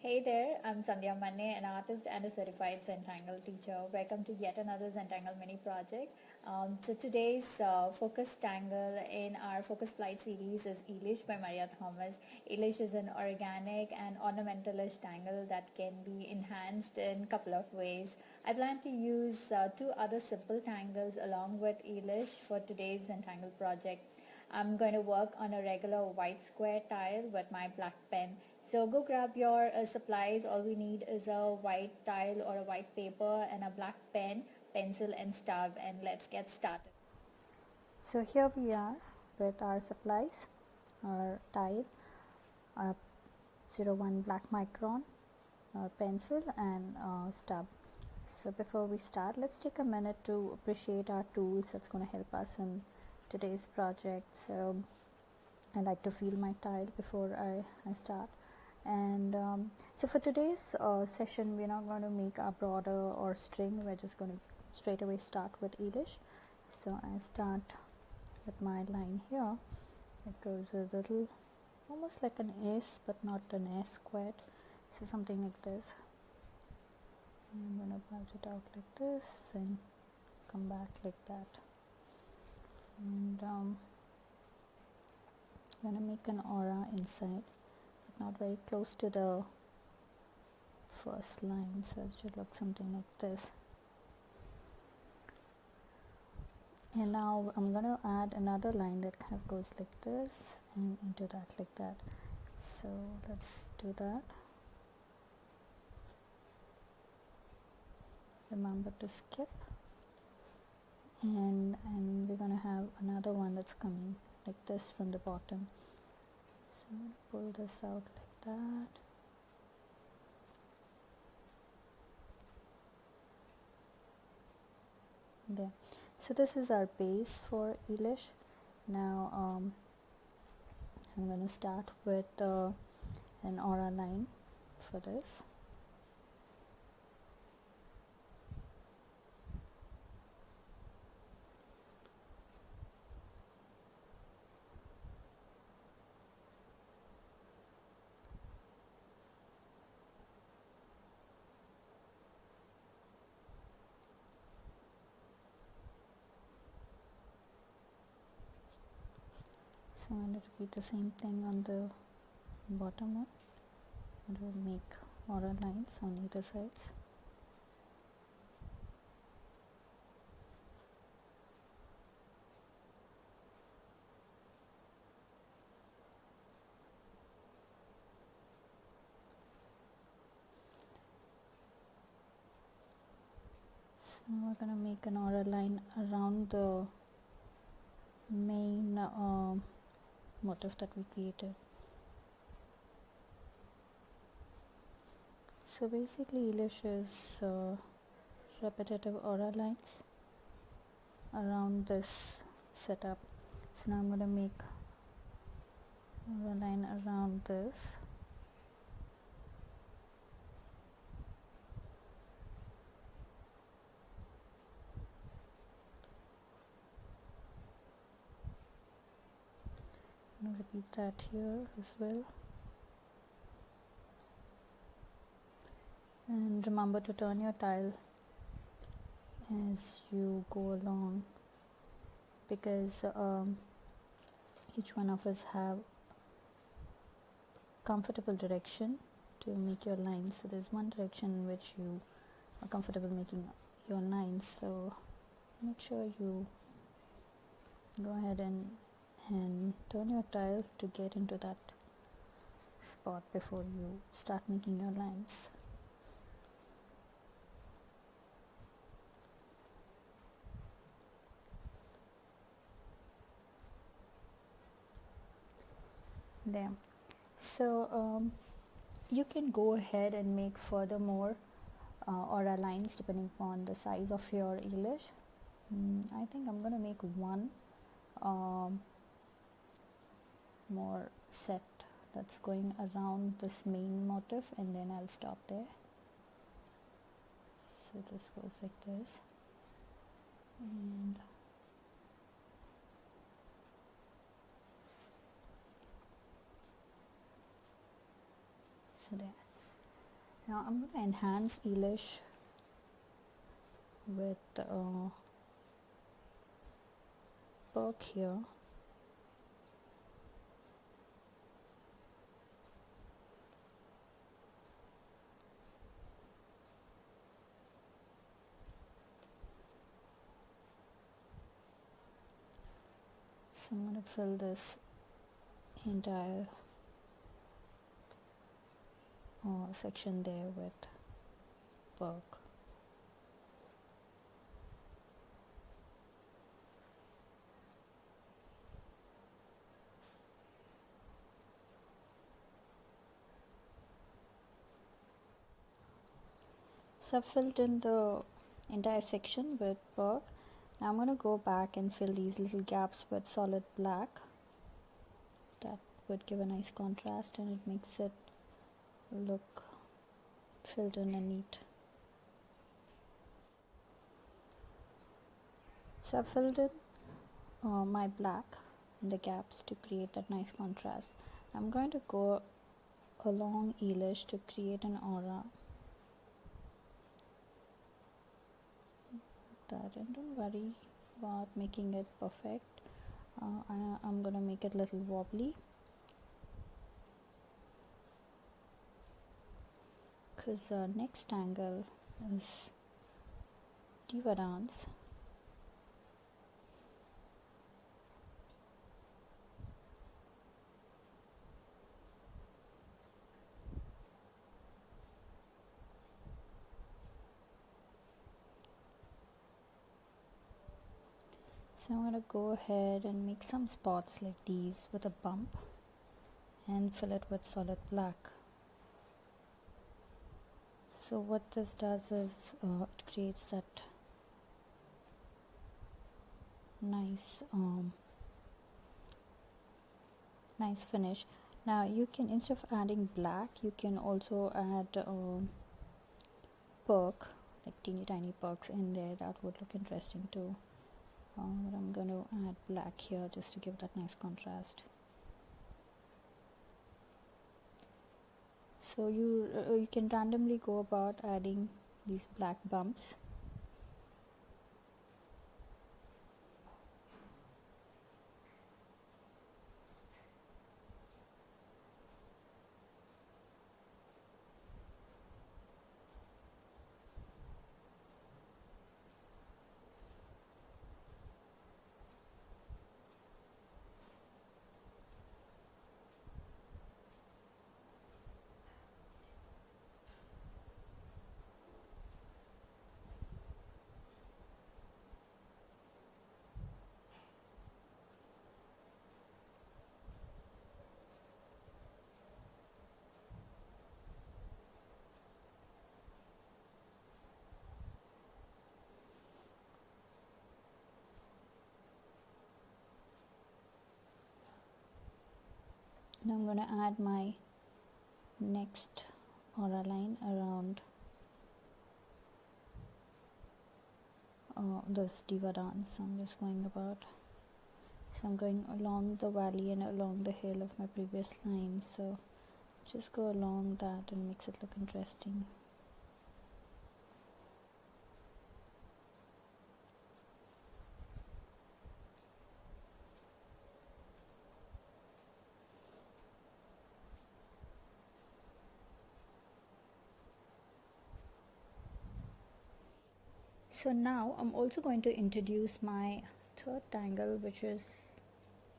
Hey there, I'm Sandhya Manne, an artist and a certified Zentangle teacher. Welcome to yet another Zentangle mini project. So today's focus tangle in our focus flight series is Elish by Maria Thomas. Elish is an organic and ornamentalish tangle that can be enhanced in a couple of ways. I plan to use two other simple tangles along with Elish for today's Zentangle project. I'm going to work on a regular white square tile with my black pen. So go grab your supplies. All we need is a white tile or a white paper and a black pen, pencil and stub, and let's get started. So here we are with our supplies, our tile, our 01 black micron, our pencil and stub. So before we start, let's take a minute to appreciate our tools that's going to help us in today's project. So I like to feel my tile before I start. And so for today's session, we're not going to make a border or string. We're just going to straight away start with Elish. So I start with my line here. It goes a little almost like an S, but not an S squared. So something like this. I'm going to branch it out like this and come back like that. And I'm going to make an aura inside, but not very close to the first line, so it should look something like this. And now I'm going to add another line that kind of goes like this and into that like that. So let's do that. Remember to skip, and we're going to have another one that's coming like this from the bottom. So I'm going to pull this out like that. There. So this is our base for Elish. Now I'm going to start with an aura line for this. So I'm going to repeat the same thing on the bottom one. I'm going to make aura lines on either sides. So we're going to make an aura line around the main motif that we created. So basically Elish is repetitive aura lines around this setup. So now I'm going to make aura line around this. I'm going to repeat that here as well. And remember to turn your tile as you go along, because each one of us have comfortable direction to make your lines. So there's one direction in which you are comfortable making your lines, so make sure you go ahead and turn your tile to get into that spot before you start making your lines. There. So you can go ahead and make furthermore aura lines depending upon the size of your Elish. I think I'm going to make one more set that's going around this main motif, and then I'll stop there. So this goes like this, and so there. Now I'm going to enhance Elish with perk here. So I'm going to fill this entire section there with perk. So I've filled in the entire section with perk. Now I'm going to go back and fill these little gaps with solid black. That would give a nice contrast and it makes it look filled in and neat. So I've filled in my black in the gaps to create that nice contrast. I'm going to go along Elish to create an aura. That, and don't worry about making it perfect. I'm gonna make it a little wobbly because next tangle is diva dance. So I'm going to go ahead and make some spots like these with a bump and fill it with solid black. So what this does is it creates that nice nice finish. Now you can, instead of adding black, you can also add perk, like teeny tiny perks in there. That would look interesting too. But I'm going to add black here just to give that nice contrast. So you can randomly go about adding these black bumps. Now I'm going to add my next aura line around this diva dance. I'm just going about, so I'm going along the valley and along the hill of my previous line, so just go along that and makes it look interesting. So now I'm also going to introduce my third tangle, which is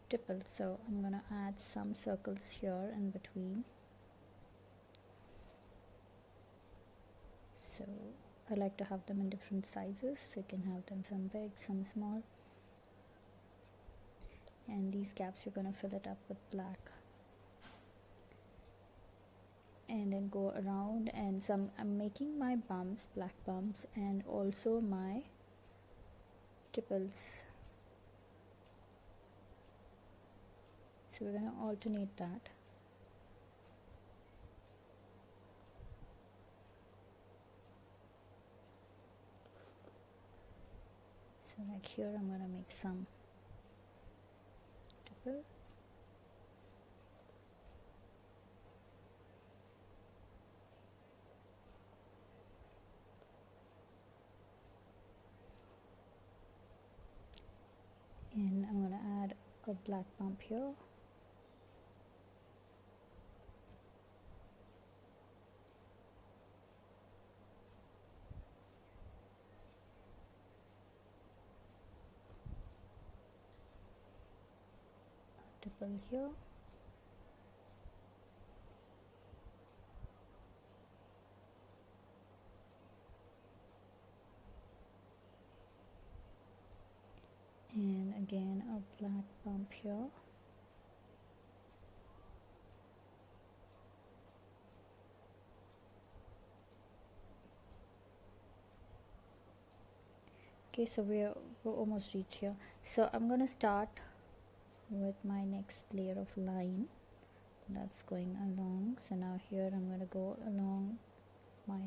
tipple. So I'm going to add some circles here in between. So I like to have them in different sizes, so you can have them some big, some small. And these gaps you're going to fill it up with black. And then go around, and I'm making my bumps, black bumps, and also my tipples. So we're going to alternate that. So like here I'm going to make some tipple. a black bump here. Stipple here. And again a black bump here. Okay, so we're almost reached here. So I'm going to start with my next layer of line that's going along. So now here I'm going to go along my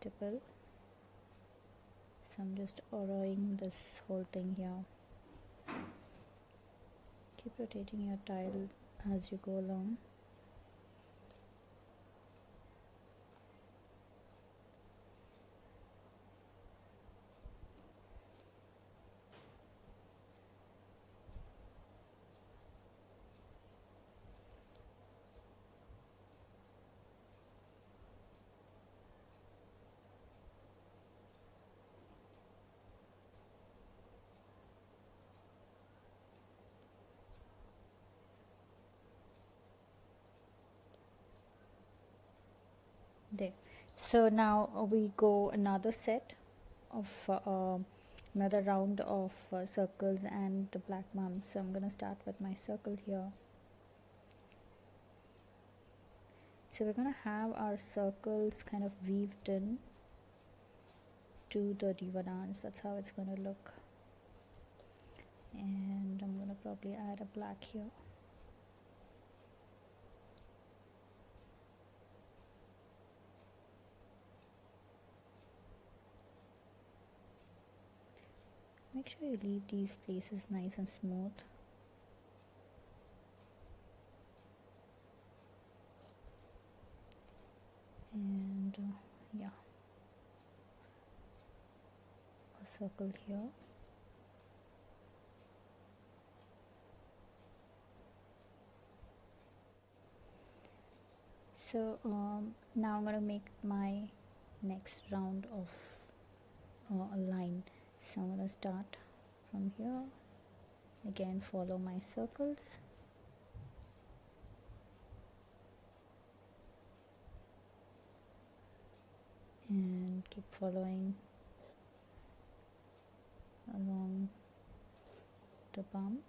stipple. So I'm just arrowing this whole thing here. Keep rotating your tile as you go along. There. So now we go another set of another round of circles and the black bumps. So I'm going to start with my circle here. So we're going to have our circles kind of weaved in to the diva dance. That's how it's going to look. And I'm going to probably add a black here. Make sure you leave these places nice and smooth. And yeah, a circle here. So now I'm going to make my next round of a line. So I'm going to start from here, again follow my circles, and keep following along the bump.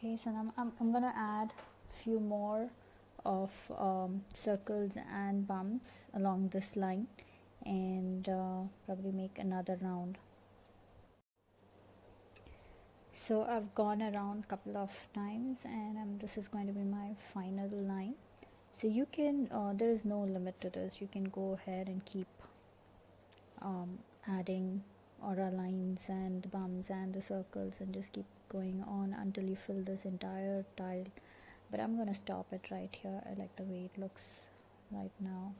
Okay, so now I'm going to add few more of circles and bumps along this line, and probably make another round. So I've gone around a couple of times, and this is going to be my final line. So you can there is no limit to this. You can go ahead and keep adding aura lines and the bumps and the circles, and just keep going on until you fill this entire tile. But I'm gonna stop it right here. I like the way it looks right now.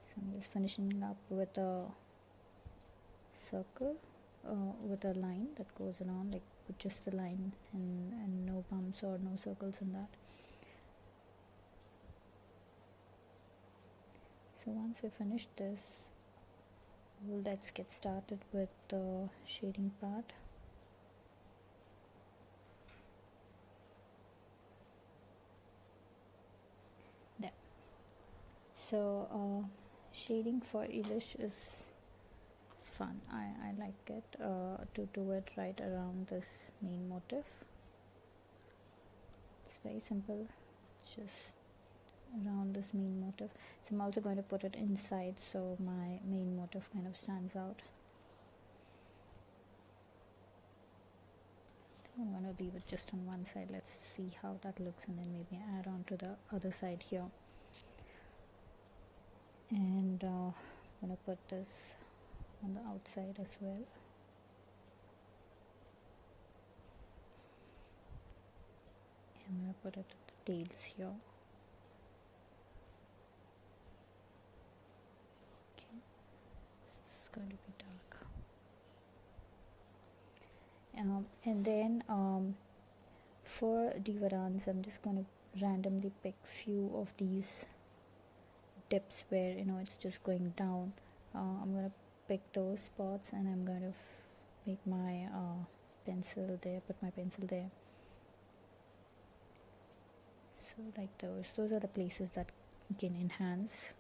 So I'm just finishing up with a circle, with a line that goes around, like with just the line and no bumps or no circles in that. So once we finish this, let's get started with the shading part. There. So shading for Elish is fun. I like it, to do it right around this main motif. very simple, just around this main motif. So I'm also going to put it inside so my main motif kind of stands out. I'm going to leave it just on one side. Let's see how that looks, and then maybe add on to the other side here. And I'm going to put this on the outside as well. I'm going to put it at the tails here. Okay, it's going to be dark. And then for divarans, I'm just going to randomly pick few of these dips where it's just going down. I'm going to pick those spots, and I'm going to make my pencil there, put my pencil there. So like those are the places that you can enhance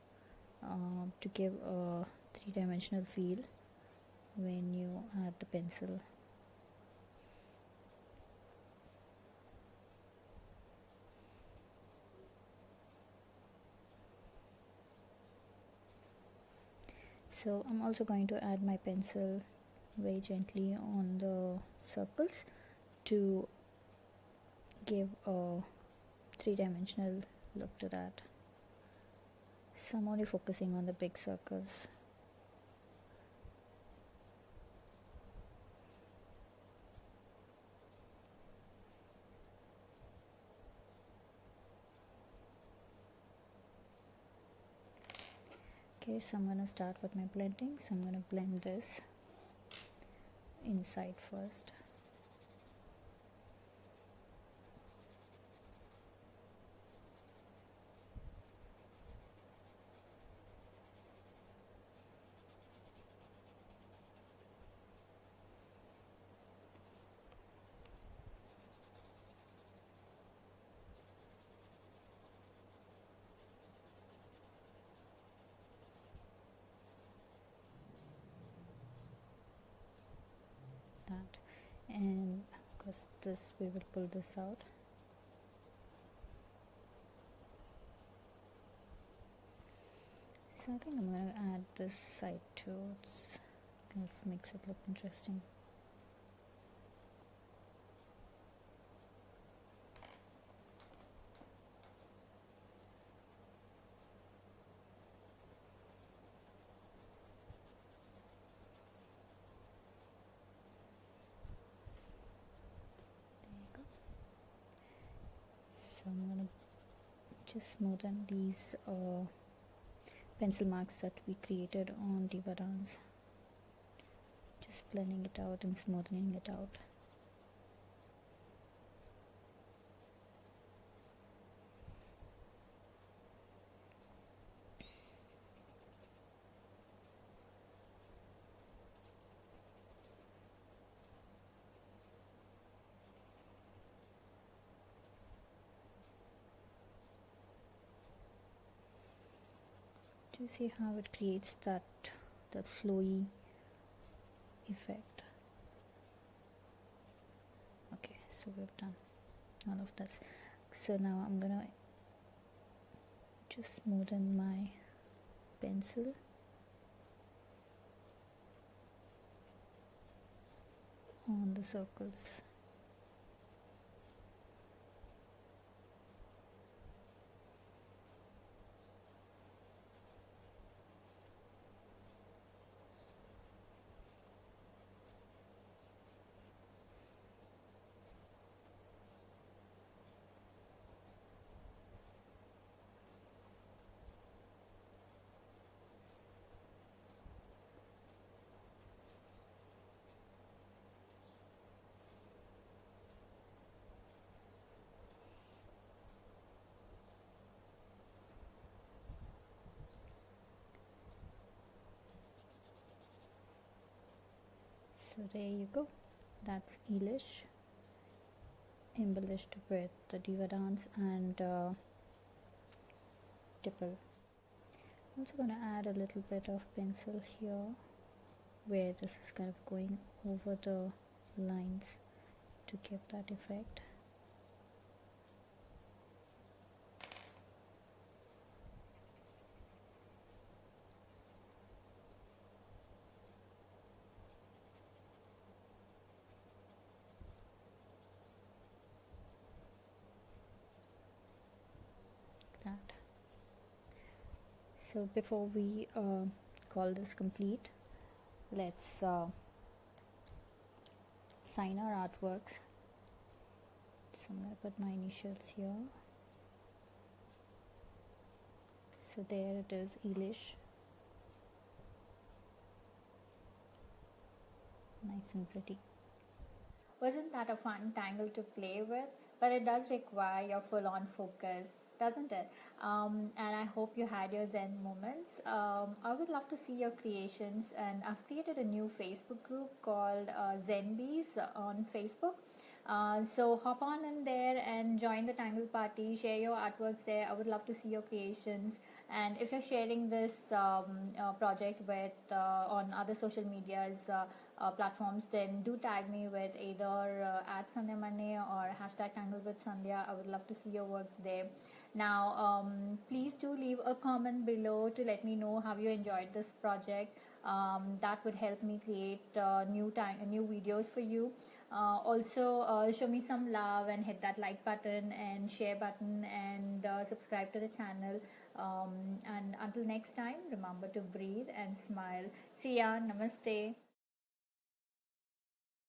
to give a three-dimensional feel when you add the pencil. So I'm also going to add my pencil very gently on the circles to give a three-dimensional look to that. So I'm only focusing on the big circles. Okay, so I'm going to start with my blending. So I'm going to blend this inside first. And of course this, we will pull this out. So I think I'm going to add this side too. It's kind of makes it look interesting. So I'm going to just smoothen these pencil marks that we created on the varans. Just blending it out and smoothing it out. Do you see how it creates that flowy effect? Okay, so we've done all of this. So now I'm gonna just smoothen my pencil. On the circles. So there you go, that's Ellish, embellished with the diva dance and tipple. I'm also going to add a little bit of pencil here where this is kind of going over the lines to give that effect. So before we call this complete, let's sign our artworks. So I'm going to put my initials here. So there it is, Elish. Nice and pretty. Wasn't that a fun tangle to play with? But it does require your full-on focus, doesn't it? And I hope you had your Zen moments. I would love to see your creations, and I've created a new Facebook group called Zenbees on Facebook. So hop on in there and join the Tangle party. Share your artworks there. I would love to see your creations. And if you're sharing this project with on other social medias platforms, then do tag me with either at Sandhya Manne or hashtag Tangle with Sandhya. I would love to see your works there. Now, please do leave a comment below to let me know how you enjoyed this project. That would help me create new videos for you. Also, show me some love and hit that like button and share button and subscribe to the channel. And until next time, remember to breathe and smile. See ya. Namaste.